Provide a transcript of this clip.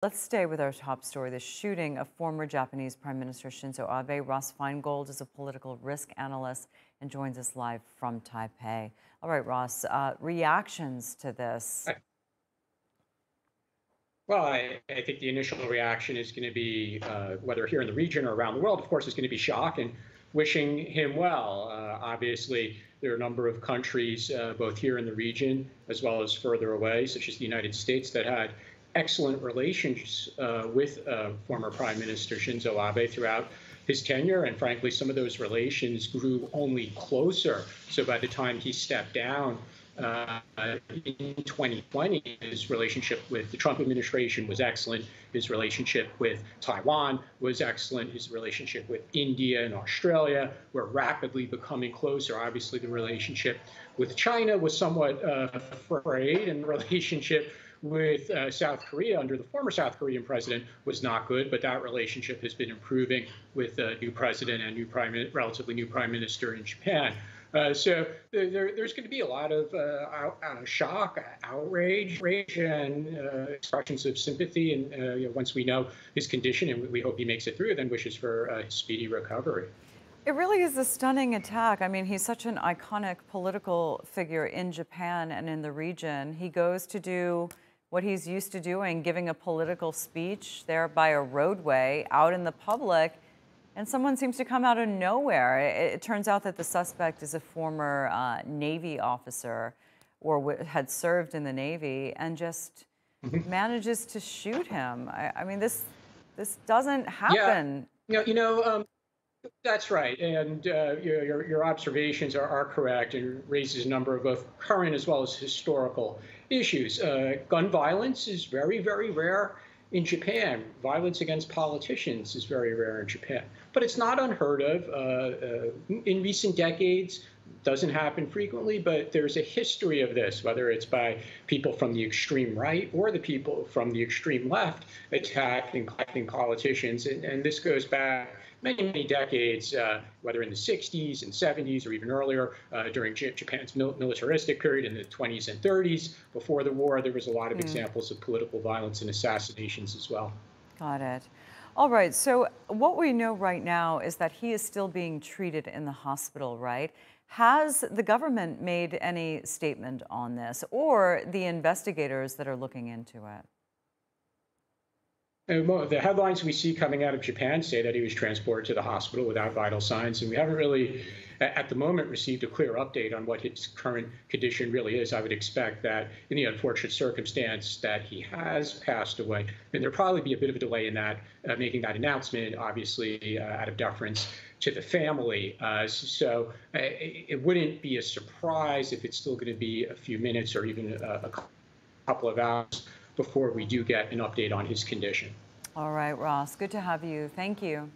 Let's stay with our top story, the shooting of former Japanese Prime Minister Shinzo Abe. Ross Feingold is a political risk analyst and joins us live from Taipei. All right, Ross, reactions to this? Well, I think the initial reaction is going to be, whether here in the region or around the world, of course, is going to be shock and wishing him well. Obviously, there are a number of countries, both here in the region as well as further away, such as the United States, that had excellent relations with former Prime Minister Shinzo Abe throughout his tenure. And frankly, some of those relations grew only closer. So by the time he stepped down, in 2020, his relationship with the Trump administration was excellent. His relationship with Taiwan was excellent. His relationship with India and Australia were rapidly becoming closer. Obviously, the relationship with China was somewhat frayed, and the relationship with South Korea under the former South Korean president was not good, but that relationship has been improving with the new president and relatively new prime minister in Japan. So there's going to be a lot of shock, outrage, rage, and expressions of sympathy. And once we know his condition, and we hope he makes it through, then wishes for his speedy recovery. It really is a stunning attack. I mean, he's such an iconic political figure in Japan and in the region. He goes to do what he's used to doing, giving a political speech there by a roadway out in the public. And someone seems to come out of nowhere. It turns out that the suspect is a former Navy officer or had served in the Navy and just manages to shoot him. I mean, this doesn't happen. Yeah, that's right. And your observations are correct and raises a number of both current as well as historical issues. Gun violence is very, very rare in Japan. Violence against politicians is very rare in Japan, but it's not unheard of. In recent decades, doesn't happen frequently, but there's a history of this, whether it's by people from the extreme right or the people from the extreme left attacking politicians. And this goes back many, many decades, whether in the 60s and 70s or even earlier, during Japan's militaristic period in the 20s and 30s. Before the war, there was a lot of examples of political violence and assassinations as well. Got it. All right. So what we know right now is that he is still being treated in the hospital, right? Has the government made any statement on this, or the investigators that are looking into it? The headlines we see coming out of Japan say that he was transported to the hospital without vital signs, and we haven't really, at the moment, received a clear update on what his current condition really is. I would expect that in the unfortunate circumstance that he has passed away, and there'll probably be a bit of a delay in that, making that announcement, obviously, out of deference to the family. So it wouldn't be a surprise if it's still going to be a few minutes or even a couple of hours before we do get an update on his condition. All right, Ross, good to have you. Thank you.